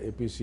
APC,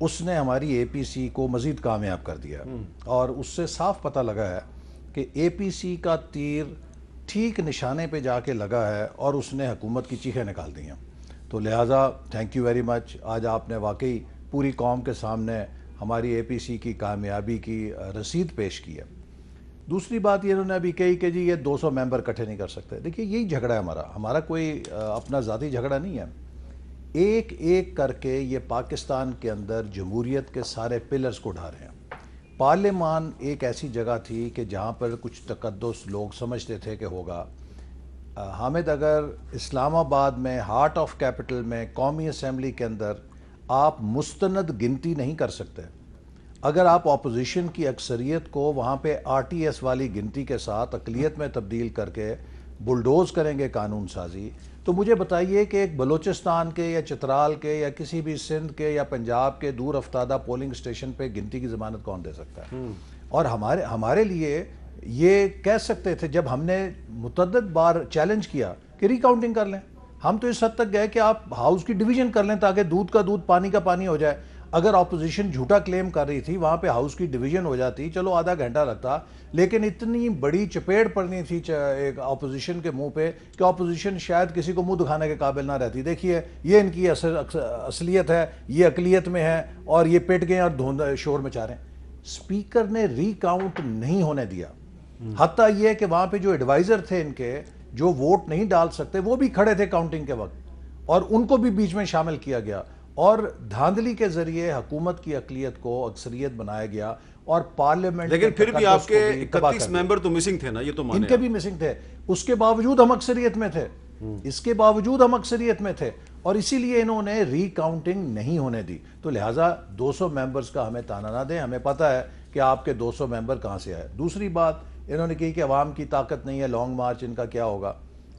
اس نے ہماری اے پی سی کو مزید کامیاب کر دیا، اور اس سے صاف پتہ لگا ہے کہ اے پی سی کا تیر ٹھیک نشانے پہ جا کے لگا ہے اور اس نے حکومت کی چیخیں نکال دی ہیں. تو لہٰذا تھینک یو ویری مچ. آج آپ نے واقعی پوری قوم کے سامنے ہماری اے پی سی کی کامیابی کی رسید پیش کی ہے. دوسری بات یہ انہوں نے ابھی کہی کہ جی یہ 200 ممبر اکٹھے نہیں کر سکتے. دیکھیے یہی جھگڑا ہے ہمارا کوئی اپنا ذاتی جھگڑا نہیں ہے. ایک ایک کر کے یہ پاکستان کے اندر جمہوریت کے سارے پلرز کو ڈھا رہے ہیں. پارلیمان ایک ایسی جگہ تھی کہ جہاں پر کچھ تقدس لوگ سمجھتے تھے کہ ہوگا. حامد، اگر اسلام آباد میں ہارٹ آف کیپٹل میں قومی اسمبلی کے اندر آپ مستند گنتی نہیں کر سکتے، اگر آپ اپوزیشن کی اکثریت کو وہاں پہ آر ٹی ایس والی گنتی کے ساتھ اقلیت میں تبدیل کر کے بلڈوز کریں گے قانون سازی، تو مجھے بتائیے کہ ایک بلوچستان کے یا چترال کے یا کسی بھی سندھ کے یا پنجاب کے دور افتادہ پولنگ اسٹیشن پہ گنتی کی ضمانت کون دے سکتا ہے؟ اور ہمارے لیے یہ کہہ سکتے تھے جب ہم نے متعدد بار چیلنج کیا کہ ری کاؤنٹنگ کر لیں. ہم تو اس حد تک گئے کہ آپ ہاؤس کی ڈویژن کر لیں تاکہ دودھ کا دودھ پانی کا پانی ہو جائے. اگر اپوزیشن جھوٹا کلیم کر رہی تھی وہاں پہ ہاؤس کی ڈویژن ہو جاتی، چلو آدھا گھنٹہ لگتا، لیکن اتنی بڑی چپیڑ پڑنی تھی ایک اپوزیشن کے منہ پہ کہ اپوزیشن شاید کسی کو منہ دکھانے کے قابل نہ رہتی. دیکھیے یہ ان کی اصلیت ہے، یہ اقلیت میں ہے اور یہ پٹ گئے اور شور مچا رہے ہیں. اسپیکر نے ری کاؤنٹ نہیں ہونے دیا. حتیٰ یہ کہ وہاں پہ جو ایڈوائزر تھے ان کے جو ووٹ نہیں ڈال سکتے وہ بھی کھڑے تھے کاؤنٹنگ کے وقت، اور ان کو بھی بیچ میں شامل کیا گیا اور دھاندلی کے ذریعے حکومت کی اقلیت کو اکثریت بنایا گیا اور پارلیمنٹ. لیکن پھر بھی آپ کے 31 ممبر تو مسنگ تھے نا، یہ تو مانے ان کے بھی مسنگ تھے. اس کے باوجود ہم اکثریت میں تھے، اس کے باوجود ہم اکثریت میں تھے، اور اسی لیے انہوں نے ری کاؤنٹنگ نہیں ہونے دی. تو لہٰذا 200 ممبرز کا ہمیں تانا نہ دیں، ہمیں پتہ ہے کہ آپ کے 200 ممبر کہاں سے آئے. دوسری بات انہوں نے کہی کہ عوام کی طاقت نہیں ہے، لانگ مارچ ان کا کیا ہوگا.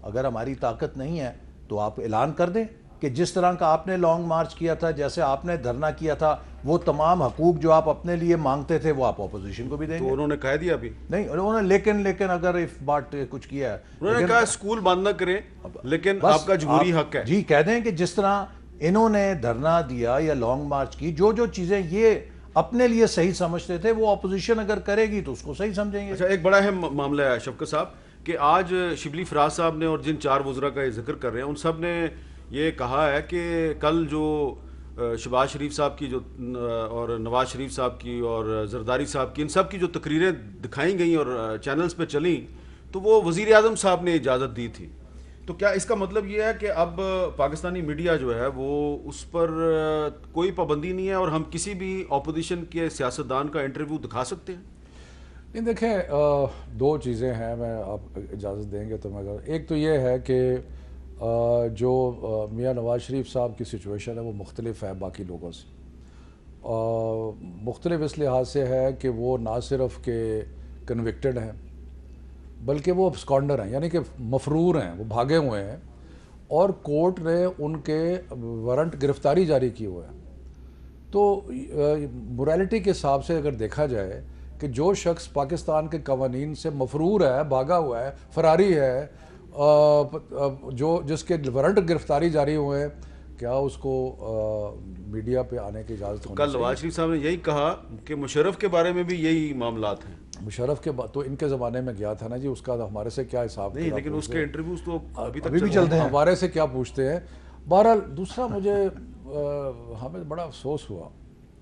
اگر ہماری طاقت نہیں ہے تو آپ اعلان کر دیں کہ جس طرح کا آپ نے لانگ مارچ کیا تھا، جیسے آپ نے دھرنا کیا تھا، وہ تمام حقوق جو آپ اپنے لیے مانگتے تھے وہ آپ اپوزیشن کو بھی دیں گے. تو انہوں نے کہہ دیا ابھی نہیں، انہوں نے لیکن اگر اس بات کچھ کیا ہے، انہوں نے کہا اسکول بند نہ کریں، لیکن آپ کا جمہوری حق ہے. جی کہہ دیں کہ جس طرح انہوں نے دھرنا دیا یا لانگ مارچ کی، جو چیزیں یہ اپنے لیے صحیح سمجھتے تھے وہ اپوزیشن اگر کرے گی تو اس کو صحیح سمجھیں گے. اچھا، ایک بڑا اہم معاملہ ہے شفقت صاحب کہ آج شبلی فراز صاحب نے اور جن 4 وزراء کا یہ ذکر کر رہے ہیں ان سب نے یہ کہا ہے کہ کل جو شہباز شریف صاحب کی جو اور نواز شریف صاحب کی اور زرداری صاحب کی، ان سب کی جو تقریریں دکھائیں گئیں اور چینلز پہ چلیں تو وہ وزیر اعظم صاحب نے اجازت دی تھی. تو کیا اس کا مطلب یہ ہے کہ اب پاکستانی میڈیا جو ہے وہ اس پر کوئی پابندی نہیں ہے اور ہم کسی بھی اپوزیشن کے سیاستدان کا انٹرویو دکھا سکتے ہیں؟ نہیں، دیکھیں 2 چیزیں ہیں، میں آپ اجازت دیں گے تو میں ایک تو یہ ہے کہ جو میاں نواز شریف صاحب کی سچویشن ہے وہ مختلف ہے باقی لوگوں سے. مختلف اس لحاظ سے ہے کہ وہ نہ صرف کہ کنوکٹڈ ہیں بلکہ وہ ابسکانڈر ہیں، یعنی کہ مفرور ہیں، وہ بھاگے ہوئے ہیں اور کورٹ نے ان کے وارنٹ گرفتاری جاری کی ہوئے ہیں. تو موریلٹی کے حساب سے اگر دیکھا جائے کہ جو شخص پاکستان کے قوانین سے مفرور ہے، بھاگا ہوا ہے، فراری ہے، جس کے وارنٹ گرفتاری جاری ہوئے ہیں، کیا اس کو میڈیا پہ آنے کی اجازت ہونی کل نواز شریف صاحب نے یہی کہا کہ مشرف کے بارے میں بھی یہی معاملات ہیں. مشرف کے تو ان کے زمانے میں گیا تھا نا جی، اس کا ہمارے سے کیا حساب نہیں، لیکن اس کے انٹرویوز تو ابھی بھی چلتے ہیں، ہمارے سے کیا پوچھتے ہیں. بہرحال دوسرا مجھے ہمیں بڑا افسوس ہوا.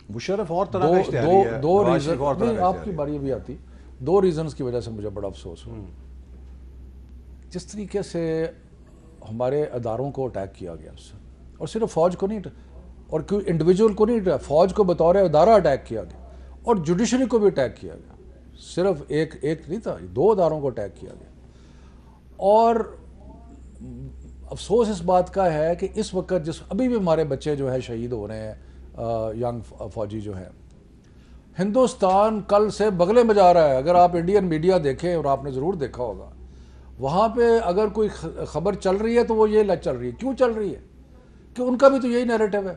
مشرف اور طرح کا اشتہاری ہے، دو نواز ریزن، شریف اور طرح کا آپ کی باری بھی آتی. 2 ریزنز کی وجہ سے مجھے بڑا افسوس ہوا. جس طریقے سے ہمارے اداروں کو اٹیک کیا گیا، اور صرف فوج کو نہیں اور کوئی انڈیویجول کو نہیں، فوج کو بطور ادارہ اٹیک کیا گیا اور جوڈیشری کو بھی اٹیک کیا گیا. صرف ایک نہیں تھا، 2 اداروں کو اٹیک کیا گیا. اور افسوس اس بات کا ہے کہ اس وقت ابھی بھی ہمارے بچے جو ہیں شہید ہو رہے ہیں، ینگ فوجی جو ہیں. ہندوستان کل سے بغلے میں جا رہا ہے. اگر آپ انڈین میڈیا دیکھیں، اور آپ نے ضرور دیکھا ہوگا، وہاں پہ اگر کوئی خبر چل رہی ہے تو وہ یہ چل رہی ہے. کیوں چل رہی ہے؟ کہ ان کا بھی تو یہی نیریٹو ہے.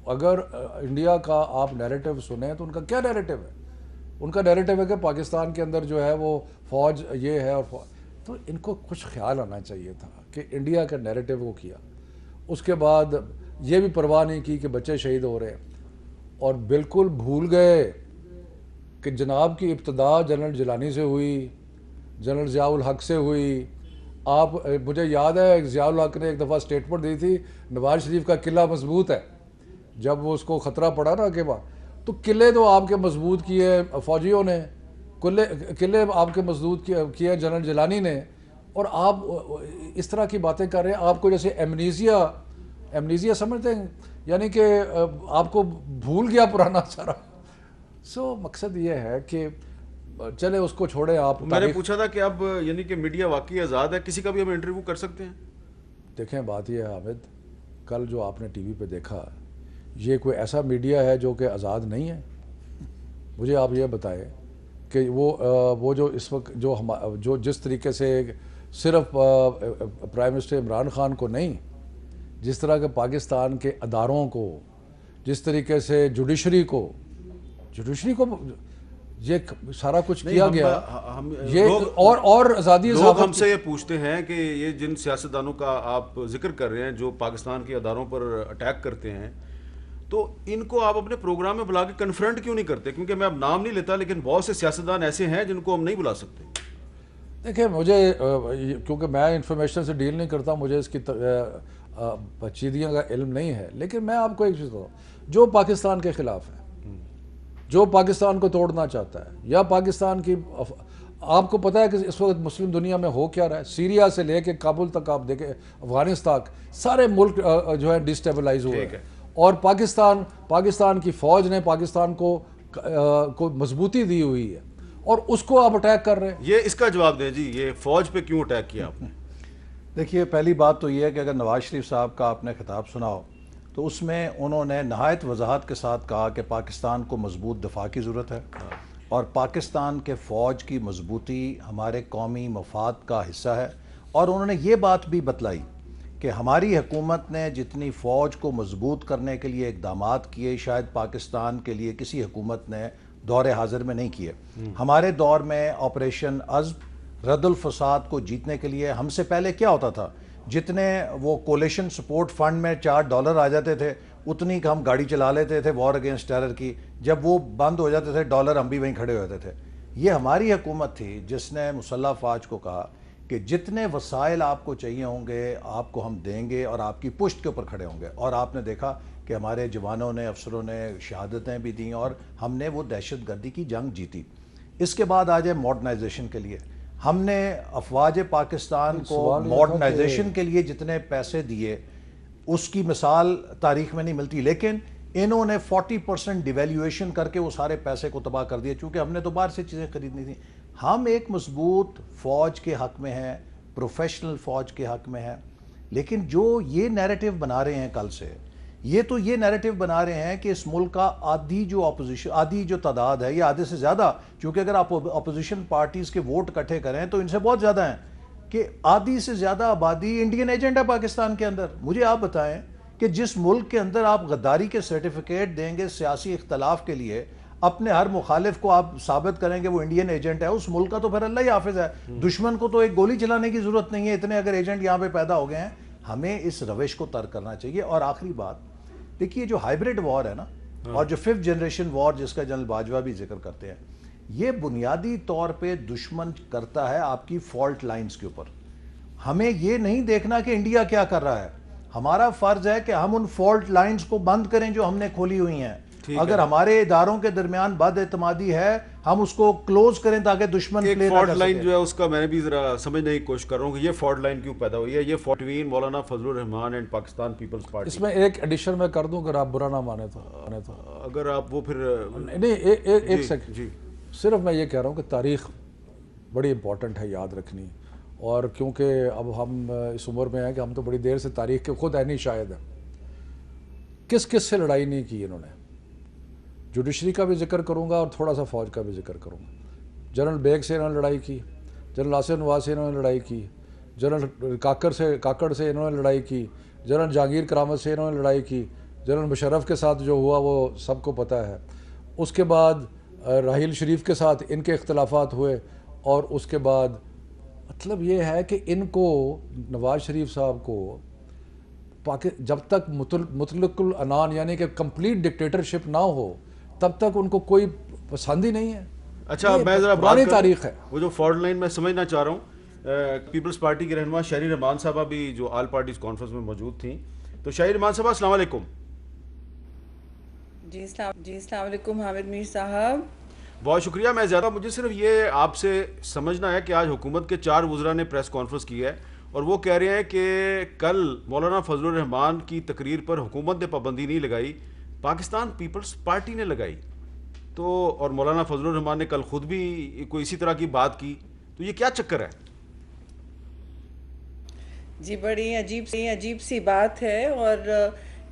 اگر انڈیا کا آپ نیریٹو سنیں تو ان کا کیا نیریٹو ہے؟ ان کا نیریٹو ہے کہ پاکستان کے اندر جو ہے وہ فوج یہ ہے، اور تو ان کو کچھ خیال آنا چاہیے تھا کہ انڈیا کا نیریٹو وہ کیا. اس کے بعد یہ بھی پرواہ نہیں کی کہ بچے شہید ہو رہے ہیں. اور بالکل بھول گئے کہ جناب کی ابتدا جنرل جیلانی سے ہوئی, جنرل ضیاء الحق سے ہوئی. آپ مجھے یاد ہے ضیاء الحق نے ایک دفعہ اسٹیٹمنٹ دی تھی نواز شریف کا قلعہ مضبوط ہے, جب وہ اس کو خطرہ پڑا نا کہ بعد, تو قلعے تو آپ کے مضبوط کیے فوجیوں نے, قلعے آپ کے مضبوط کیے جنرل جیلانی نے, اور آپ اس طرح کی باتیں کر رہے ہیں. آپ کو جیسے ایمنیزیا سمجھتے ہیں, یعنی کہ آپ کو بھول گیا پرانا سارا. سو مقصد یہ ہے کہ چلے اس کو چھوڑے. آپ میں نے پوچھا تھا کہ اب یعنی کہ میڈیا واقعی آزاد ہے, کسی کا بھی ہم انٹرویو کر سکتے ہیں؟ دیکھیں بات یہ ہے حامد, کل جو آپ نے ٹی وی پہ دیکھا, یہ کوئی ایسا میڈیا ہے جو کہ آزاد نہیں ہے؟ مجھے آپ یہ بتائیں کہ وہ جو اس وقت جو جس طریقے سے صرف پرائم منسٹر عمران خان کو نہیں, جس طرح کے پاکستان کے اداروں کو, جس طریقے سے جوڈیشری کو یہ سارا کچھ کیا گیا, یہ اور آزادی. لوگ ہم سے یہ پوچھتے ہیں کہ یہ جن سیاستدانوں کا آپ ذکر کر رہے ہیں جو پاکستان کے اداروں پر اٹیک کرتے ہیں, تو ان کو آپ اپنے پروگرام میں بلا کے کنفرنٹ کیوں نہیں کرتے؟ کیونکہ میں اب نام نہیں لیتا, لیکن بہت سے سیاستدان ایسے ہیں جن کو ہم نہیں بلا سکتے. دیکھیں مجھے کیونکہ میں انفارمیشن سے ڈیل نہیں کرتا, مجھے اس کی پیچیدگیوں کا علم نہیں ہے, لیکن میں آپ کو ایک چیز بتاؤں, جو پاکستان کے خلاف ہے, جو پاکستان کو توڑنا چاہتا ہے, یا پاکستان کی, آپ کو پتہ ہے کہ اس وقت مسلم دنیا میں ہو کیا رہا ہے. سیریا سے لے کے کابل تک آپ دیکھیں, افغانستان تک, سارے ملک جو ہے ڈسٹیبلائز ہوئے ہیں, اور پاکستان کی فوج نے پاکستان کو مضبوطی دی ہوئی ہے, اور اس کو آپ اٹیک کر رہے ہیں. یہ اس کا جواب دیں جی, یہ فوج پہ کیوں اٹیک کیا آپ نے؟ دیکھیے پہلی بات تو یہ ہے کہ اگر نواز شریف صاحب کا آپ نے خطاب سنا ہو تو اس میں انہوں نے نہایت وضاحت کے ساتھ کہا کہ پاکستان کو مضبوط دفاع کی ضرورت ہے, اور پاکستان کے فوج کی مضبوطی ہمارے قومی مفاد کا حصہ ہے. اور انہوں نے یہ بات بھی بتلائی کہ ہماری حکومت نے جتنی فوج کو مضبوط کرنے کے لیے اقدامات کیے, شاید پاکستان کے لیے کسی حکومت نے دور حاضر میں نہیں کیے. ہمارے دور میں آپریشن عزم رد الفساد کو جیتنے کے لیے ہم سے پہلے کیا ہوتا تھا, جتنے وہ کولیشن سپورٹ فنڈ میں $4 آ جاتے تھے, اتنی کا ہم گاڑی چلا لیتے تھے وار اگینسٹ ٹیرر کی. جب وہ بند ہو جاتے تھے ڈالر, ہم بھی وہیں کھڑے ہوتے تھے. یہ ہماری حکومت تھی جس نے مسلح افواج کو کہا کہ جتنے وسائل آپ کو چاہیے ہوں گے آپ کو ہم دیں گے, اور آپ کی پشت کے اوپر کھڑے ہوں گے. اور آپ نے دیکھا کہ ہمارے جوانوں نے, افسروں نے شہادتیں بھی دیں, اور ہم نے وہ دہشت گردی کی جنگ جیتی. اس کے بعد آ جائے ماڈرنائزیشن کے لیے, ہم نے افواج پاکستان کو ماڈرنائزیشن کے لیے جتنے پیسے دیے اس کی مثال تاریخ میں نہیں ملتی, لیکن انہوں نے 40% ڈیویلیویشن کر کے وہ سارے پیسے کو تباہ کر دیا, چونکہ ہم نے تو باہر سے چیزیں خریدنی تھیں. ہم ایک مضبوط فوج کے حق میں ہیں, پروفیشنل فوج کے حق میں ہیں, لیکن جو یہ نیریٹو بنا رہے ہیں کل سے, یہ تو یہ نیریٹو بنا رہے ہیں کہ اس ملک کا آدھی جو تعداد ہے, یہ آدھے سے زیادہ, چونکہ اگر آپ اپوزیشن پارٹیز کے ووٹ اکٹھے کریں تو ان سے بہت زیادہ ہیں, کہ آدھی سے زیادہ آبادی انڈین ایجنٹ ہے پاکستان کے اندر. مجھے آپ بتائیں کہ جس ملک کے اندر آپ غداری کے سرٹیفکیٹ دیں گے سیاسی اختلاف کے لیے, اپنے ہر مخالف کو آپ ثابت کریں گے وہ انڈین ایجنٹ ہے, اس ملک کا تو پھر اللہ ہی حافظ ہے. دشمن کو تو ایک گولی چلانے کی ضرورت نہیں ہے, اتنے اگر ایجنٹ یہاں پہ پیدا ہو گئے ہیں. ہمیں اس روش کو ترک کرنا چاہیے. اور آخری بات دیکھیے, جو ہائیبریڈ وار ہے نا, اور جو 5th جنریشن وار جس کا جنرل باجوہ بھی ذکر کرتے ہیں, یہ بنیادی طور پہ دشمن کرتا ہے آپ کی فالٹ لائنز کے اوپر. ہمیں یہ نہیں دیکھنا کہ انڈیا کیا کر رہا ہے, ہمارا فرض ہے کہ ہم ان فالٹ لائنز کو بند کریں جو ہم نے کھولی ہوئی ہیں. اگر ہمارے اداروں کے درمیان بد اعتمادی ہے, ہم اس کو کلوز کریں تاکہ دشمن ایک فالٹ لائن جو ہے اس کا میں نے بھی ذرا سمجھنے کی کوشش کر رہا ہوں کہ یہ فالٹ لائن کیوں پیدا ہوئی ہے. یہ between Maulana Fazal Rahman and Pakistan Peoples party. اس میں ایک ایڈیشن میں کر دوں اگر آپ برا نہ مانے تو, اگر آپ وہ پھر نہیں ایک سیکنڈ, صرف میں یہ کہہ رہا ہوں کہ تاریخ بڑی امپورٹنٹ ہے یاد رکھنی. اور کیونکہ اب ہم اس عمر میں ہیں کہ ہم تو بڑی دیر سے تاریخ کے خود عینی شاہد ہیں. کس کس سے لڑائی نہیں کی انہوں نے, جوڈیشری کا بھی ذکر کروں گا اور تھوڑا سا فوج کا بھی ذکر کروں گا. جنرل بیگ سے انہوں نے لڑائی کی, جنرل آصف نواز سے انہوں نے لڑائی کی, جنرل کاکڑ سے انہوں نے لڑائی کی, جنرل جہانگیر کرامت سے انہوں نے لڑائی کی, جنرل مشرف کے ساتھ جو ہوا وہ سب کو پتہ ہے. اس کے بعد راحیل شریف کے ساتھ ان کے اختلافات ہوئے, اور اس کے بعد مطلب یہ ہے کہ ان کو, نواز شریف صاحب کو جب تک مطلق العنان یعنی کہ کمپلیٹ ڈکٹیٹرشپ نہ ہو تب تک ان کو کوئی پسند ہی نہیں ہے. اچھا میں ذرا پرانی تاریخ ہے. وہ جو فالٹ لائن میں سمجھنا چاہ رہا ہوں، پیپلز پارٹی کے رہنما شہری رحمان صاحبہ بھی جو آل پارٹیز کانفرنس میں موجود تھیں. تو شہری رحمان صاحبہ السلام علیکم. جی السلام علیکم حامد میر صاحب. بہت شکریہ. میں زیادہ مجھے صرف یہ آپ سے سمجھنا ہے کہ آج حکومت کے 4 وزراء نے پریس کانفرنس کی ہے اور وہ کہہ رہے ہیں کہ کل مولانا فضل الرحمان کی تقریر پر حکومت نے پابندی نہیں لگائی، پاکستان پیپلز پارٹی نے لگائی. تو اور مولانا فضل الرحمان نے کل خود بھی کوئی اسی طرح کی بات کی. تو یہ کیا چکر ہے؟ جی بڑی عجیب سی بات ہے، اور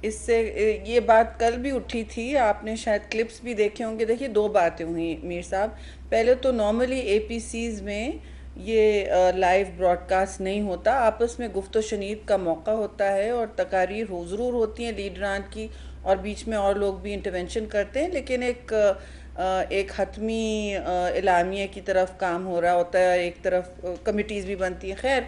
اس سے یہ بات کل بھی اٹھی تھی، آپ نے شاید کلپس بھی دیکھے ہوں گے. دیکھیے 2 باتیں ہوئیں میر صاحب. پہلے تو نارملی اے پی سیز میں یہ لائیو براڈ کاسٹ نہیں ہوتا، آپس میں گفت و شنید کا موقع ہوتا ہے اور تقاریر ضرور ہوتی ہیں لیڈران کی، اور بیچ میں اور لوگ بھی انٹرونشن کرتے ہیں، لیکن ایک حتمی اعلامیہ کی طرف کام ہو رہا ہوتا ہے، ایک طرف کمیٹیز بھی بنتی ہیں. خیر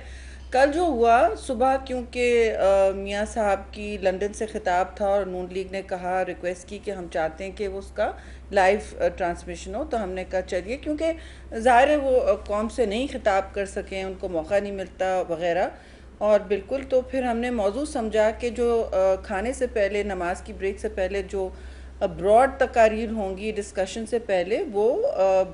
کل جو ہوا صبح، کیونکہ میاں صاحب کی لندن سے خطاب تھا اور نون لیگ نے کہا، ریکویسٹ کی کہ ہم چاہتے ہیں کہ وہ اس کا لائیو ٹرانسمیشن ہو، تو ہم نے کہا چلیے، کیونکہ ظاہر ہے وہ قوم سے نہیں خطاب کر سکیں، ان کو موقع نہیں ملتا وغیرہ. اور بالکل تو پھر ہم نے موضوع سمجھا کہ جو کھانے سے پہلے، نماز کی بریک سے پہلے جو براڈ تقاریر ہوں گی ڈسکشن سے پہلے، وہ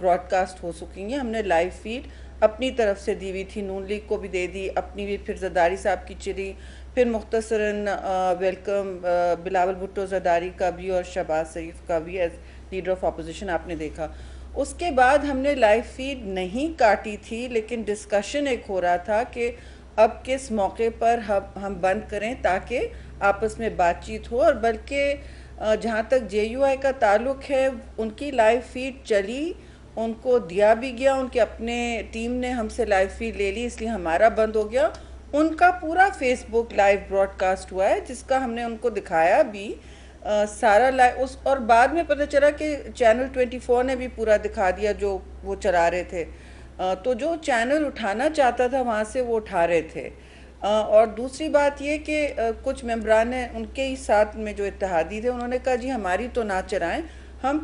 براڈ کاسٹ ہو سکیں گی. ہم نے لائیو فیڈ اپنی طرف سے دی ہوئی تھی، نون لیگ کو بھی دے دی، اپنی بھی، پھر زرداری صاحب کی چلی، پھر مختصراً ویلکم بلاول بھٹو زرداری کا بھی اور شہباز شریف کا بھی ایز لیڈر آف اپوزیشن آپ نے دیکھا. اس کے بعد ہم نے لائیو فیڈ نہیں کاٹی تھی، لیکن ڈسکشن ایک ہو رہا تھا کہ اب کس موقع پر ہم بند کریں تاکہ آپس میں بات چیت ہو. اور بلکہ جہاں تک جے یو آئی کا تعلق ہے، ان کی لائیو فیڈ چلی، ان کو دیا بھی گیا، ان کے اپنے ٹیم نے ہم سے لائیو فیڈ لے لی، اس لیے ہمارا بند ہو گیا. ان کا پورا فیس بک لائیو براڈ کاسٹ ہوا ہے، جس کا ہم نے ان کو دکھایا بھی سارا لائیو. اور بعد میں پتہ چلا کہ چینل 24 نے بھی پورا دکھا دیا جو وہ چلا رہے تھے. تو جو چینل اٹھانا چاہتا تھا وہاں سے وہ اٹھا رہے تھے. اور دوسری بات یہ کہ کچھ ممبران نے، ان کے ہی ساتھ میں جو اتحادی تھے، انہوں نے کہا جی ہماری تو نہ چرائیں، ہم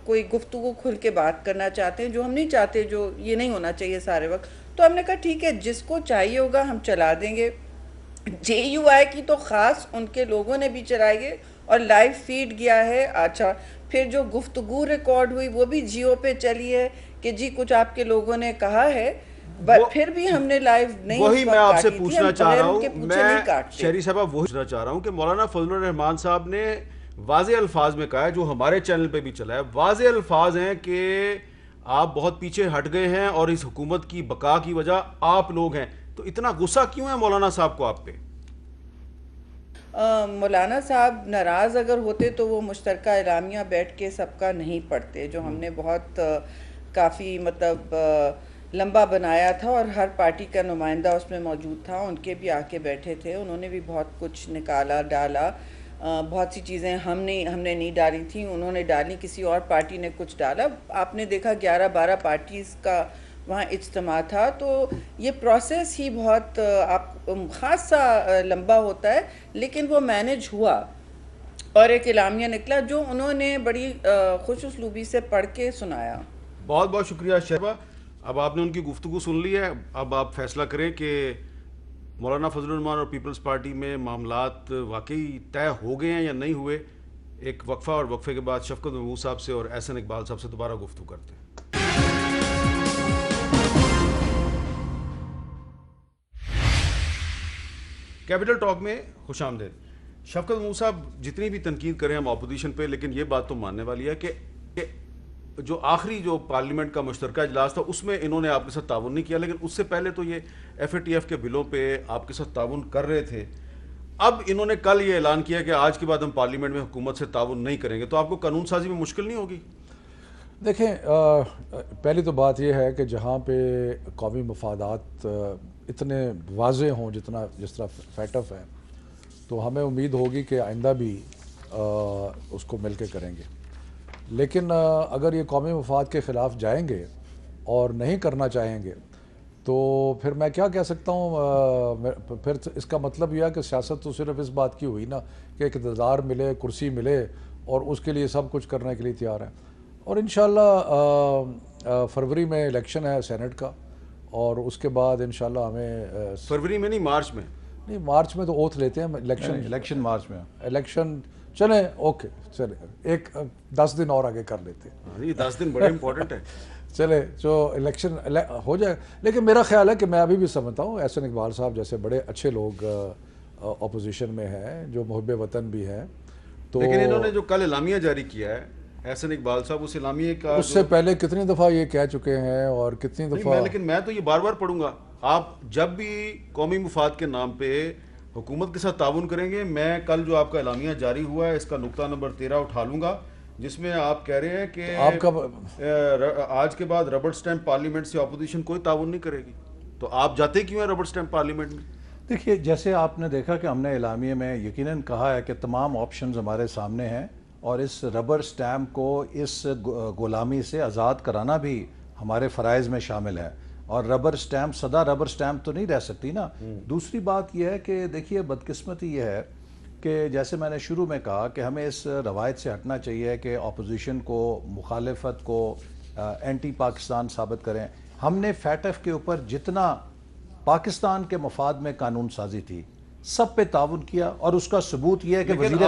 کوئی گفتگو کھل کے بات کرنا چاہتے ہیں، جو ہم نہیں چاہتے، جو یہ نہیں ہونا چاہیے سارے وقت. تو ہم نے کہا ٹھیک ہے، جس کو چاہیے ہوگا ہم چلا دیں گے. جے یو آئی کی تو خاص ان کے لوگوں نے بھی چلائی ہے اور لائیو فیڈ گیا ہے. اچھا پھر جو گفتگو ریکارڈ ہوئی وہ بھی جیو پہ چلی ہے کہ جی کچھ آپ کے لوگوں نے کہا ہے، پھر بھی ہم نے لائیو نہیں. وہی میں آپ سے پوچھنا چاہ رہا ہوں، میں شہری صاحبہ وہی پوچھنا چاہ رہا ہوں کہ مولانا فضل الرحمان صاحب نے واضح الفاظ میں کہا ہے، جو ہمارے چینل پہ بھی چلا ہے، واضح الفاظ ہیں کہ آپ بہت پیچھے ہٹ گئے ہیں اور اس حکومت کی بقا کی وجہ آپ لوگ ہیں. تو اتنا غصہ کیوں ہے مولانا صاحب کو آپ پہ؟ مولانا صاحب ناراض اگر ہوتے تو وہ مشترکہ اعلامیہ بیٹھ کے سب کا نہیں پڑھتے، جو ہم نے بہت کافی مطلب لمبا بنایا تھا اور ہر پارٹی کا نمائندہ اس میں موجود تھا. ان کے بھی آ کے بیٹھے تھے، انہوں نے بھی بہت کچھ نکالا ڈالا. بہت سی چیزیں ہم نے نہیں ڈالی تھیں، انہوں نے ڈالی، کسی اور پارٹی نے کچھ ڈالا. آپ نے دیکھا 11-12 پارٹیز کا وہاں اجتماع تھا. تو یہ پروسیس ہی بہت خاص سا لمبا ہوتا ہے، لیکن وہ مینج ہوا اور ایک اعلامیہ نکلا جو انہوں نے بڑی خوش اسلوبی سے پڑھ کے سنایا. بہت بہت شکریہ شہبہ. اب آپ نے ان کی گفتگو سن لی ہے، اب آپ فیصلہ کریں کہ مولانا فضل الرحمان اور پیپلز پارٹی میں معاملات واقعی طے ہو گئے ہیں یا نہیں ہوئے. ایک وقفہ، اور وقفے کے بعد شفقت محمود صاحب سے اور احسن اقبال صاحب سے دوبارہ گفتگو کرتے ہیں. کیپٹل ٹاک میں خوش آمدید. شفقت محمود صاحب، جتنی بھی تنقید کریں ہم اپوزیشن پہ، لیکن یہ بات تو ماننے والی ہے کہ جو آخری جو پارلیمنٹ کا مشترکہ اجلاس تھا اس میں انہوں نے آپ کے ساتھ تعاون نہیں کیا، لیکن اس سے پہلے تو یہ ایف اے ٹی ایف کے بلوں پہ آپ کے ساتھ تعاون کر رہے تھے. اب انہوں نے کل یہ اعلان کیا کہ آج کے بعد ہم پارلیمنٹ میں حکومت سے تعاون نہیں کریں گے. تو آپ کو قانون سازی میں مشکل نہیں ہوگی؟ دیکھیں، پہلی تو بات یہ ہے کہ جہاں پہ قومی مفادات اتنے واضح ہوں جس طرح فیٹف ہے، تو ہمیں امید ہوگی کہ آئندہ بھی اس کو مل کے کریں گے. لیکن اگر یہ قومی مفاد کے خلاف جائیں گے اور نہیں کرنا چاہیں گے تو پھر میں کیا کہہ سکتا ہوں؟ پھر اس کا مطلب یہ ہے کہ سیاست تو صرف اس بات کی ہوئی نا کہ اقتدار ملے، کرسی ملے، اور اس کے لیے سب کچھ کرنے کے لیے تیار ہیں. اور انشاءاللہ فروری میں الیکشن ہے سینٹ کا، اور اس کے بعد انشاءاللہ ہمیں فروری میں نہیں، مارچ میں. نہیں، مارچ میں تو اوتھ لیتے ہیں. الیکشن مارچ میں. الیکشن چلیں، اوکے چلیں، ایک 10 دن اور آگے کر لیتے ہیں. یہ 10 دن بڑے امپورٹنٹ ہے. چلے جو الیکشن ہو جائے. لیکن میرا خیال ہے کہ میں ابھی بھی سمجھتا ہوں احسن اقبال صاحب جیسے بڑے اچھے لوگ اپوزیشن میں ہیں، جو محب وطن بھی ہیں. تو لیکن انہوں نے جو کل اعلامیہ جاری کیا ہے احسن اقبال صاحب، اس اعلامیہ کا اس سے پہلے کتنی دفعہ یہ کہہ چکے ہیں اور کتنی دفعہ. لیکن میں تو یہ بار بار پڑھوں گا، آپ جب بھی قومی مفاد کے نام پہ حکومت کے ساتھ تعاون کریں گے، میں کل جو آپ کا اعلامیہ جاری ہوا ہے اس کا نقطہ نمبر 13 اٹھا لوں گا، جس میں آپ کہہ رہے ہیں کہ آپ کا آج کے بعد ربڑ سٹیمپ پارلیمنٹ سے اپوزیشن کوئی تعاون نہیں کرے گی. تو آپ جاتے کیوں ہیں ربڑ سٹیمپ پارلیمنٹ میں؟ دیکھیے، جیسے آپ نے دیکھا کہ ہم نے اعلامیے میں یقیناً کہا ہے کہ تمام آپشنز ہمارے سامنے ہیں، اور اس ربر سٹیمپ کو اس غلامی سے آزاد کرانا بھی ہمارے فرائض میں شامل ہے. اور ربر سٹیمپ سدا ربر سٹیمپ تو نہیں رہ سکتی نا. دوسری بات یہ ہے کہ دیکھیے بدقسمتی یہ ہے کہ جیسے میں نے شروع میں کہا کہ ہمیں اس روایت سے ہٹنا چاہیے کہ اپوزیشن کو، مخالفت کو اینٹی پاکستان ثابت کریں. ہم نے فیٹف کے اوپر جتنا پاکستان کے مفاد میں قانون سازی تھی سب پہ تعاون کیا، اور اس کا ثبوت یہ ہے کہ وزیر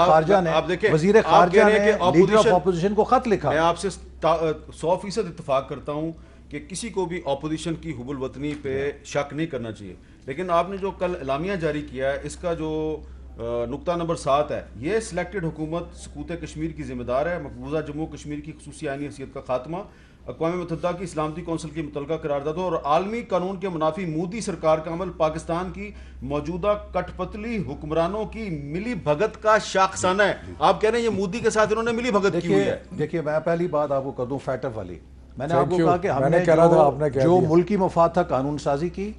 خارجہ نے لیڈر آف اپوزیشن کو خط لکھا. میں آپ سے 100% اتفاق کرتا ہوں کہ کسی کو بھی اپوزیشن کی حب الوطنی پہ شک نہیں کرنا چاہیے، لیکن آپ نے جو کل اعلامیہ جاری کیا ہے اس کا جو نقطہ نمبر 7 ہے، یہ سلیکٹڈ حکومت سقوط کشمیر کی ذمہ دار ہے، مقبوضہ جموں کشمیر کی خصوصی آئینی حیثیت کا خاتمہ، اقوام متحدہ کی سلامتی کونسل کی متعلقہ قراردادوں اور عالمی قانون کے منافی مودی سرکار کا عمل پاکستان کی موجودہ کٹ پتلی حکمرانوں کی ملی بھگت کا شاخسانہ ہے. آپ کہہ رہے ہیں یہ مودی کے ساتھ انہوں نے ملی بھگت کی ہوئی ہے. دیکھیے میں پہلی بات آپ کو کر دوں فیٹف والی. میں نے آپ کو کہا کہ ہم نے جو ملکی مفاد تھا قانون سازی کی،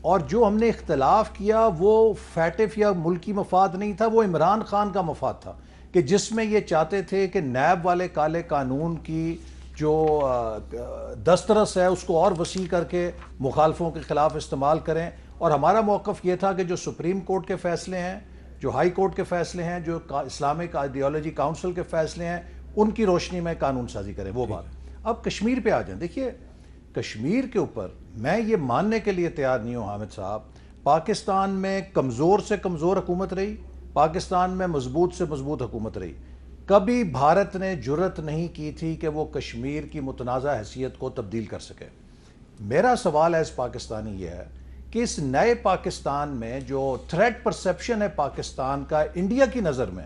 اور جو ہم نے اختلاف کیا وہ فیٹف یا ملکی مفاد نہیں تھا، وہ عمران خان کا مفاد تھا، کہ جس میں یہ چاہتے تھے کہ نیب والے کالے قانون کی جو دسترس ہے اس کو اور وسیع کر کے مخالفوں کے خلاف استعمال کریں. اور ہمارا موقف یہ تھا کہ جو سپریم کورٹ کے فیصلے ہیں، جو ہائی کورٹ کے فیصلے ہیں، جو اسلامک آئیڈیالوجی کاؤنسل کے فیصلے ہیں، ان کی روشنی میں قانون سازی کریں. وہ بات. اب کشمیر پہ آ جائیں. دیکھیے کشمیر کے اوپر میں یہ ماننے کے لیے تیار نہیں ہوں حامد صاحب، پاکستان میں کمزور سے کمزور حکومت رہی، پاکستان میں مضبوط سے مضبوط حکومت رہی. کبھی بھارت نے جرت نہیں کی تھی کہ وہ کشمیر کی متنازع حیثیت کو تبدیل کر سکے. میرا سوال ایز پاکستانی یہ ہے کہ اس نئے پاکستان میں جو تھریٹ پرسیپشن ہے پاکستان کا انڈیا کی نظر میں،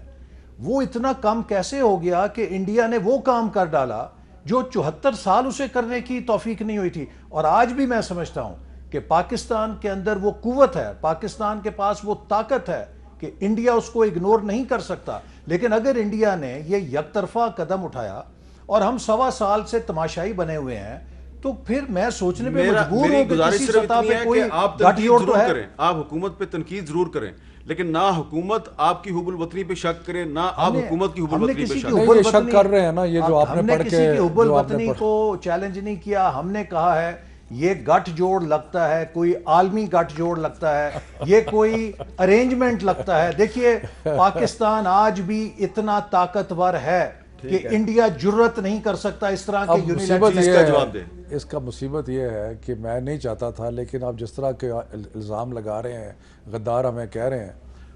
وہ اتنا کم کیسے ہو گیا کہ انڈیا نے وہ کام کر ڈالا جو 74 سال اسے کرنے کی توفیق نہیں ہوئی تھی. اور آج بھی میں سمجھتا ہوں کہ پاکستان کے اندر وہ قوت ہے، پاکستان کے پاس وہ طاقت ہے کہ انڈیا اس کو اگنور نہیں کر سکتا. لیکن اگر انڈیا نے یہ یک طرفہ قدم اٹھایا اور ہم 1.25 سال سے تماشائی بنے ہوئے ہیں، تو پھر میں سوچنے پہ مجبور ہوں کہ کسی سطح پہ کوئی گٹھ جوڑ تو ہے. آپ حکومت پہ تنقید ضرور کریں، لیکن نہ حکومت آپ کی حب الوطنی پہ شک کرے، نہ آپ حکومت کی حب الوطنی پہ شک کر رہے ہیں نا. یہ جو آپ نے پڑھ کے کسی کی حب الوطنی کو چیلنج نہیں کیا. ہم نے کہا ہے یہ گٹھ جوڑ لگتا ہے، کوئی عالمی گٹھ جوڑ لگتا ہے، یہ کوئی ارینجمنٹ لگتا ہے. دیکھیے پاکستان آج بھی اتنا طاقتور ہے کہ انڈیا جرت نہیں کر سکتا اس طرح کے یونیلٹریز کا جواب دے. اس کا مصیبت یہ ہے کہ میں نہیں چاہتا تھا، لیکن آپ جس طرح کے الزام لگا رہے ہیں، غدار ہمیں کہہ رہے ہیں،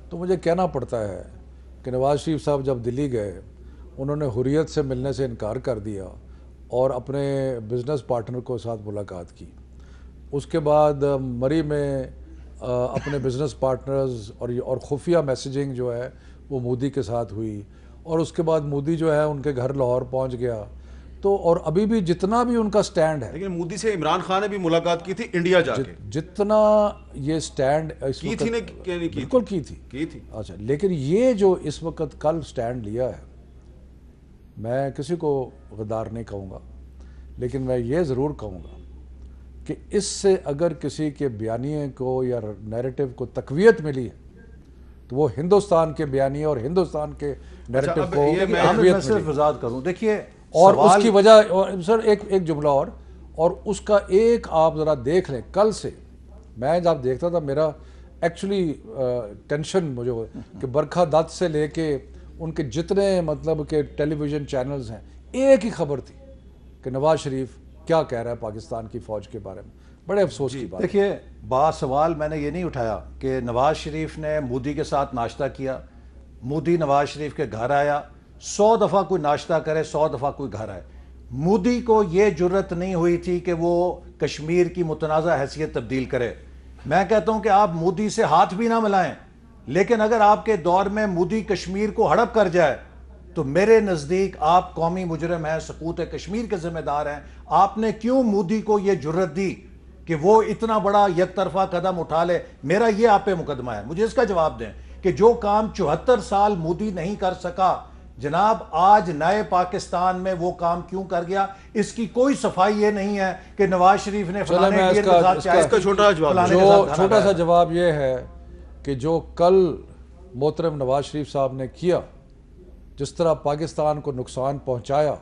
تو مجھے کہنا پڑتا ہے کہ نواز شریف صاحب جب دلی گئے انہوں نے حریت سے ملنے سے انکار کر دیا اور اپنے بزنس پارٹنر کو ساتھ ملاقات کی. اس کے بعد مری میں اپنے بزنس پارٹنرز اور خفیہ میسیجنگ جو ہے وہ مودی کے ساتھ ہوئی، اور اس کے بعد مودی جو ہے ان کے گھر لاہور پہنچ گیا. تو اور ابھی بھی جتنا بھی ان کا سٹینڈ ہے، لیکن مودی سے عمران خان نے بھی ملاقات کی تھی انڈیا جا کے، جتنا یہ سٹینڈ کی تھی بالکل کی تھی. اچھا، لیکن یہ جو اس وقت کل سٹینڈ لیا ہے، میں کسی کو غدار نہیں کہوں گا، لیکن میں یہ ضرور کہوں گا کہ اس سے اگر کسی کے بیانیے کو یا نیریٹو کو تقویت ملی ہے تو وہ ہندوستان کے بیانیے اور ہندوستان کے نیریٹو کو میں صرف وضاحت کروں. دیکھیے اور اس کی وجہ سر ایک جملہ اور اس کا ایک آپ ذرا دیکھ لیں، کل سے میں جب دیکھتا تھا میرا ایکچولی ٹینشن مجھے ہو کہ برکھا دت سے لے کے ان کے جتنے مطلب کہ ٹیلی ویژن چینلز ہیں ایک ہی خبر تھی کہ نواز شریف کیا کہہ رہا ہے پاکستان کی فوج کے بارے میں. بڑے افسوس کی بات. دیکھیے سوال میں نے یہ نہیں اٹھایا کہ نواز شریف نے مودی کے ساتھ ناشتہ کیا، مودی نواز شریف کے گھر آیا، 100 دفعہ کوئی ناشتہ کرے 100 دفعہ کوئی گھر آئے. مودی کو یہ جرت نہیں ہوئی تھی کہ وہ کشمیر کی متنازع حیثیت تبدیل کرے. میں کہتا ہوں کہ آپ مودی سے ہاتھ بھی نہ ملائیں، لیکن اگر آپ کے دور میں مودی کشمیر کو ہڑپ کر جائے تو میرے نزدیک آپ قومی مجرم ہیں، سقوط کشمیر کے ذمہ دار ہیں. آپ نے کیوں مودی کو یہ جرت دی کہ وہ اتنا بڑا یک طرفہ قدم اٹھا لے؟ میرا یہ آپ پہ مقدمہ ہے، مجھے اس کا جواب دیں کہ جو کام 74 سال مودی نہیں کر سکا جناب آج نئے پاکستان میں وہ کام کیوں کر گیا؟ اس کی کوئی صفائی یہ نہیں ہے کہ نواز شریف نے چھوٹا سا جواب یہ ہے کہ جو کل محترم نواز شریف صاحب نے کیا، جس طرح پاکستان کو نقصان پہنچایا،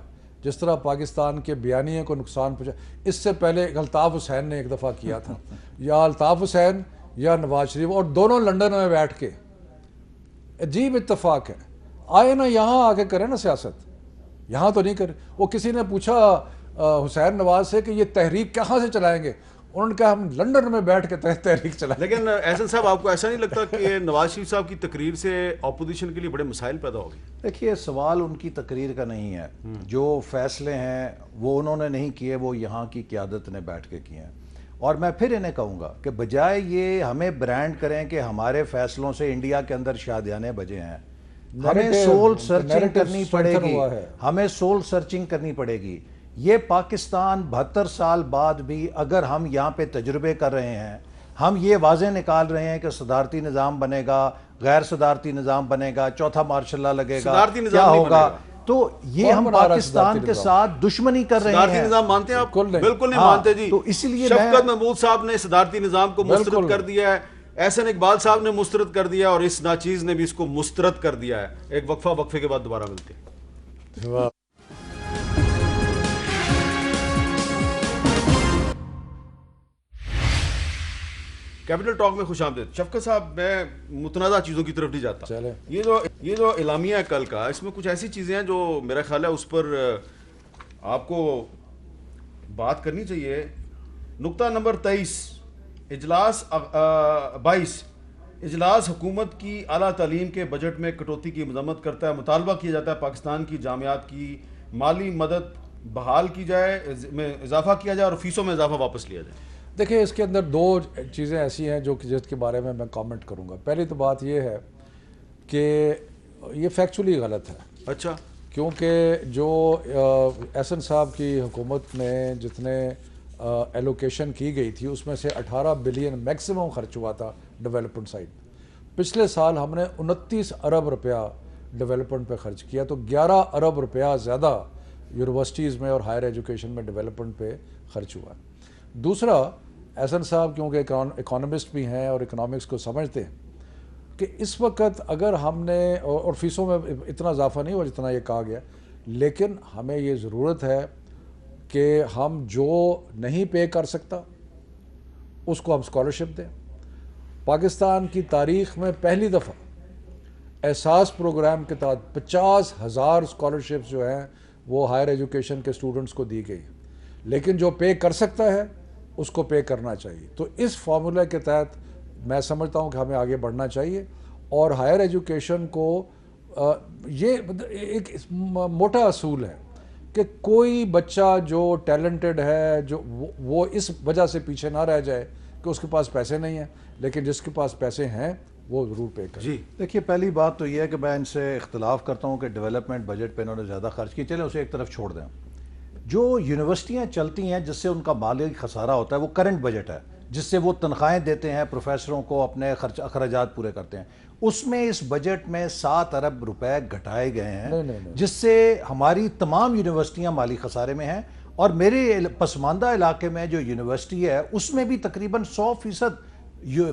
جس طرح پاکستان کے بیانیے کو نقصان پہنچایا، اس سے پہلے الطاف حسین نے ایک دفعہ کیا تھا یا الطاف حسین یا نواز شریف، اور دونوں لنڈن میں بیٹھ کے. عجیب اتفاق ہے. آئے نا یہاں آ کے کریں نا سیاست، یہاں تو نہیں کرے. وہ کسی نے پوچھا حسین نواز سے کہ یہ تحریک کہاں سے چلائیں گے؟ انہوں نے کہا ہم لنڈن میں بیٹھ کے تحریک چلائیں. لیکن احسن صاحب آپ کو ایسا نہیں لگتا کہ نواز شریف صاحب کی تقریر سے اپوزیشن کے لیے بڑے مسائل پیدا ہو گئے؟ دیکھیے سوال ان کی تقریر کا نہیں ہے، جو فیصلے ہیں وہ انہوں نے نہیں کیے، وہ یہاں کی قیادت نے بیٹھ کے کیے ہیں. اور میں پھر انہیں کہوں گا کہ بجائے یہ ہمیں برانڈ کریں کہ ہمارے فیصلوں سے انڈیا کے اندر شادیانے بجے ہیں، ہمیں سول سرچنگ کرنی پڑے گی، ہمیں سول سرچنگ کرنی پڑے گی. یہ پاکستان 72 سال بعد بھی اگر ہم یہاں پہ تجربے کر رہے ہیں، ہم یہ واضح نکال رہے ہیں کہ صدارتی نظام بنے گا، غیر صدارتی نظام بنے گا، چوتھا مارشل لا لگے گا، کیا ہوگا، تو یہ ہم پاکستان کے ساتھ دشمنی کر رہے ہیں. صدارتی نظام مانتے ہیں آپ؟ بالکل نہیں مانتے جی. تو اس لیے شفقت محمود صاحب نے صدارتی نظام کو مسترد کر دیا ہے، احسن اقبال صاحب نے مسترد کر دیا، اور اس ناچیز نے بھی اس کو مسترد کر دیا ہے. ایک وقفے کے بعد دوبارہ ملتے ہیں. کیپٹل ٹاک میں خوش آمدید. شفقت صاحب میں متنازع چیزوں کی طرف نہیں جاتا. یہ جو اعلامیہ ہے کل کا، اس میں کچھ ایسی چیزیں ہیں جو میرا خیال ہے اس پر آپ کو بات کرنی چاہیے. نقطہ نمبر 23 اجلاس 22 اجلاس حکومت کی اعلیٰ تعلیم کے بجٹ میں کٹوتی کی مذمت کرتا ہے. مطالبہ کیا جاتا ہے پاکستان کی جامعات کی مالی مدد بحال کی جائے، میں اضافہ کیا جائے اور فیسوں میں اضافہ واپس لیا جائے. دیکھیں اس کے اندر دو چیزیں ایسی ہیں جو جس کے بارے میں کامنٹ کروں گا. پہلی تو بات یہ ہے کہ یہ فیکچولی غلط ہے. اچھا. کیونکہ جو احسن صاحب کی حکومت میں جتنے ایلوکیشن کی گئی تھی اس میں سے 18 بلین میکسیمم خرچ ہوا تھا ڈیولپمنٹ سائڈ. پچھلے سال ہم نے 29 ارب روپیہ ڈیولپمنٹ پہ خرچ کیا، تو 11 ارب روپیہ زیادہ یونیورسٹیز میں اور ہائر ایجوکیشن میں ڈیولپمنٹ پہ خرچ ہوا. دوسرا احسن صاحب کیونکہ اکانومسٹ بھی ہیں اور اکنامکس کو سمجھتے ہیں کہ اس وقت اگر ہم نے اور فیسوں میں اتنا اضافہ نہیں ہوا جتنا یہ کہا گیا، لیکن ہمیں یہ ضرورت ہے کہ ہم جو نہیں پے کر سکتا اس کو ہم اسکالرشپ دیں. پاکستان کی تاریخ میں پہلی دفعہ احساس پروگرام کے تحت 50,000 اسکالرشپس جو ہیں وہ ہائر ایجوکیشن کے اسٹوڈنٹس کو دی گئی، لیکن جو پے کر سکتا ہے اس کو پے کرنا چاہیے. تو اس فارمولہ کے تحت میں سمجھتا ہوں کہ ہمیں آگے بڑھنا چاہیے. اور ہائر ایجوکیشن کو یہ ایک موٹا اصول ہے کہ کوئی بچہ جو ٹیلنٹڈ ہے جو وہ اس وجہ سے پیچھے نہ رہ جائے کہ اس کے پاس پیسے نہیں ہیں، لیکن جس کے پاس پیسے ہیں وہ ضرور پے کرے. جی دیکھیے پہلی بات تو یہ ہے کہ میں ان سے اختلاف کرتا ہوں کہ ڈیولپمنٹ بجٹ پہ انہوں نے زیادہ خرچ کی. چلیں اسے ایک طرف چھوڑ دیں. جو یونیورسٹیاں چلتی ہیں جس سے ان کا مالی خسارہ ہوتا ہے وہ کرنٹ بجٹ ہے، جس سے وہ تنخواہیں دیتے ہیں پروفیسروں کو، اپنے اخراجات پورے کرتے ہیں. اس میں اس بجٹ میں 7 ارب روپے گھٹائے گئے ہیں جس سے ہماری تمام یونیورسٹیاں مالی خسارے میں ہیں. اور میرے پسماندہ علاقے میں جو یونیورسٹی ہے اس میں بھی تقریباً 100%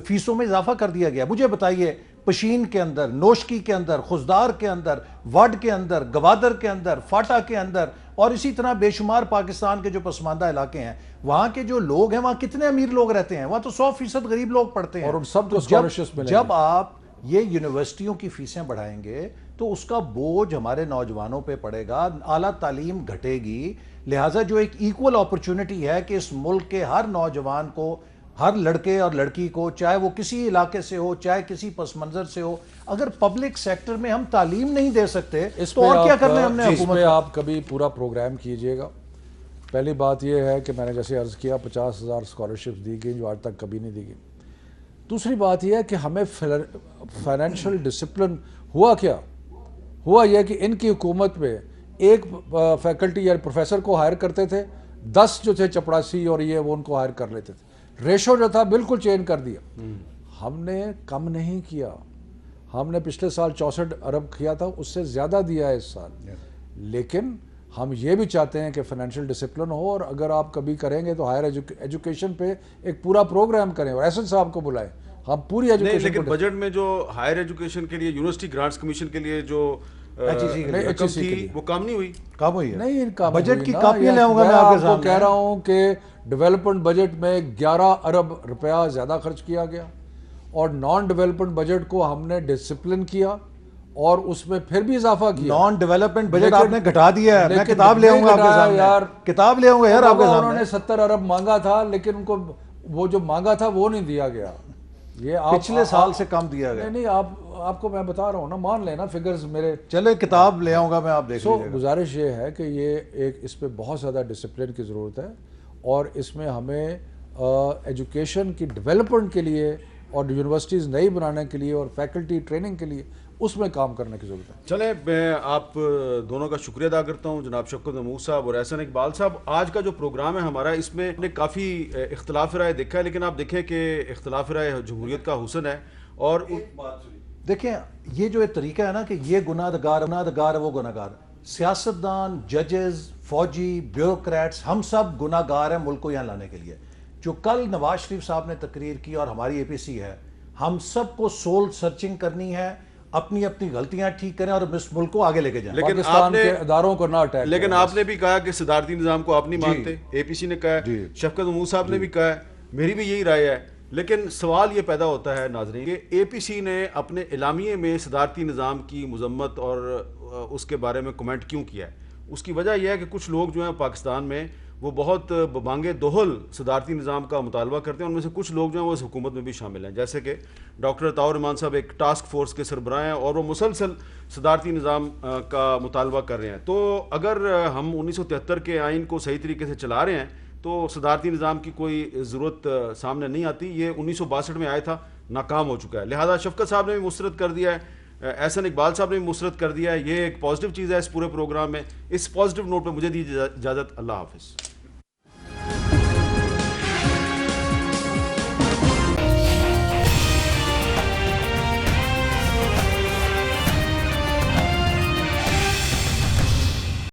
فیسوں میں اضافہ کر دیا گیا. مجھے بتائیے پشین کے اندر، نوشکی کے اندر، خزدار کے اندر، وڈ کے اندر، گوادر کے اندر، فاٹا کے اندر اور اسی طرح بے شمار پاکستان کے جو پسماندہ علاقے ہیں وہاں کے جو لوگ ہیں وہاں کتنے امیر لوگ رہتے ہیں, وہاں تو 100% غریب لوگ پڑھتے ہیں, اور ان سب کو تو scholarships ملیں گی. جب آپ یہ یونیورسٹیوں کی فیسیں بڑھائیں گے تو اس کا بوجھ ہمارے نوجوانوں پہ پڑے گا, اعلیٰ تعلیم گھٹے گی. لہٰذا جو ایک ایکول اپرچونٹی ہے کہ اس ملک کے ہر نوجوان کو, ہر لڑکے اور لڑکی کو, چاہے وہ کسی علاقے سے ہو چاہے کسی پس منظر سے ہو, اگر پبلک سیکٹر میں ہم تعلیم نہیں دے سکتے تو اور کیا کرنا ہے ہم نے حکومت میں. آپ کبھی پورا پروگرام کیجئے گا. پہلی بات یہ ہے کہ میں نے جیسے عرض کیا 50,000 اسکالرشپس دی گئی جو آج تک کبھی نہیں دی گئی. دوسری بات یہ ہے کہ ہمیں فائنینشیل ڈسپلن ہوا کیا ہوا یہ کہ ان کی حکومت میں ایک فیکلٹی یا پروفیسر کو ہائر کرتے تھے, 10 جو تھے چپڑاسی اور یہ وہ ان کو ہائر کر لیتے تھے. ریشو جو تھا بالکل چینج کر دیا. ہم نے کم نہیں کیا, ہم نے پچھلے سال 64 ارب کیا تھا, اس سے زیادہ دیا ہے اس سال. لیکن ہم یہ بھی چاہتے ہیں کہ فائنینشیل ڈسپلن ہو, اور اگر آپ کبھی کریں گے تو ہائر ایجوکیشن پہ ایک پورا پروگرام کریں اور ایسن صاحب کو بلائیں. ہم پوری ایجوکیشن, لیکن بجٹ میں جو ہائر ایجوکیشن کے لیے یونیورسٹی گرانٹس کمیشن کے لیے جو رقم تھی وہ کام نہیں ہوئی. کام ہوئی ہے نہیں, ان کا بجٹ کی کاپیاں لے آؤں گا میں آپ کے کو سامنے. کہہ رہا ہوں کہ ڈیولپمنٹ بجٹ میں 11 ارب روپیہ زیادہ خرچ کیا گیا, اور نان ڈیولپمنٹ بجٹ کو ہم نے ڈسپلن کیا اور اس میں پھر بھی اضافہ کیا. نان ڈیولپمنٹ بجٹ آپ نے گھٹا دیا ہے. میں کتاب لے آؤں گا آپ کے سامنے یار, کتاب لے آؤں گا یار آپ کے سامنے. انہوں نے 70 ارب مانگا تھا لیکن ان کو وہ جو مانگا تھا وہ نہیں دیا گیا. یہ پچھلے سال سے کم دیا گیا. نہیں, آپ کو میں بتا رہا ہوں نا, مان لینا فگرز میرے. چلے کتاب لے آؤں گا میں, آپ دیکھ لیجیے گا. گزارش یہ ہے کہ یہ ایک اس پہ بہت زیادہ ڈسپلن کی ضرورت ہے, اور اس میں ہمیں ایجوکیشن کی ڈیولپمنٹ کے لیے اور یونیورسٹیز نئی بنانے کے لیے اور فیکلٹی ٹریننگ کے لیے اس میں کام کرنے کی ضرورت ہے. چلیں, میں آپ دونوں کا شکریہ ادا کرتا ہوں, جناب شفقت محمود صاحب اور احسن اقبال صاحب. آج کا جو پروگرام ہے ہمارا, اس میں نے کافی اختلاف رائے دیکھا ہے, لیکن آپ دیکھیں کہ اختلاف رائے جمہوریت کا حسن ہے. اور دیکھیں یہ جو ایک طریقہ ہے نا کہ یہ گناہ گار وہ گناہ گار, سیاستدان, ججز, فوجی, بیوروکریٹس, ہم سب گناہ گار ہیں ملک کو یہاں لانے کے لیے. جو کل نواز شریف صاحب نے تقریر کی اور ہماری اے پی سی ہے, ہم سب کو سول سرچنگ کرنی ہے, اپنی اپنی غلطیاں ٹھیک کریں اور اس ملک کو آگے لے کے جائیں. لیکن پاکستان کے اداروں کو نہ اٹیک. لیکن آپ نے بھی کہا کہ صدارتی نظام کو آپ نہیں مانتے, اے پی سی نے کہا ہے, شفقت محمود صاحب نے بھی کہا ہے, میری بھی یہی رائے ہے. لیکن سوال یہ پیدا ہوتا ہے ناظرین کہ اے پی سی نے اپنے اعلامیے میں صدارتی نظام کی مذمت اور اس کے بارے میں کمنٹ کیوں کیا ہے. اس کی وجہ یہ ہے کہ کچھ لوگ جو ہیں پاکستان میں وہ بہت بانگ دہل صدارتی نظام کا مطالبہ کرتے ہیں. ان میں سے کچھ لوگ جو ہیں وہ اس حکومت میں بھی شامل ہیں, جیسے کہ ڈاکٹر عطاء الرحمان صاحب ایک ٹاسک فورس کے سربراہ ہیں اور وہ مسلسل صدارتی نظام کا مطالبہ کر رہے ہیں. تو اگر ہم 1973 کے آئین کو صحیح طریقے سے چلا رہے ہیں تو صدارتی نظام کی کوئی ضرورت سامنے نہیں آتی. یہ 1962 میں آیا تھا, ناکام ہو چکا ہے. لہذا شفقت صاحب نے بھی مسترد کر دیا ہے, احسن اقبال صاحب نے بھی مسترد کر دیا ہے. یہ ایک پازیٹیو چیز ہے اس پورے پروگرام میں. اس پازیٹیو نوٹ پہ مجھے دی اجازت. اللہ حافظ.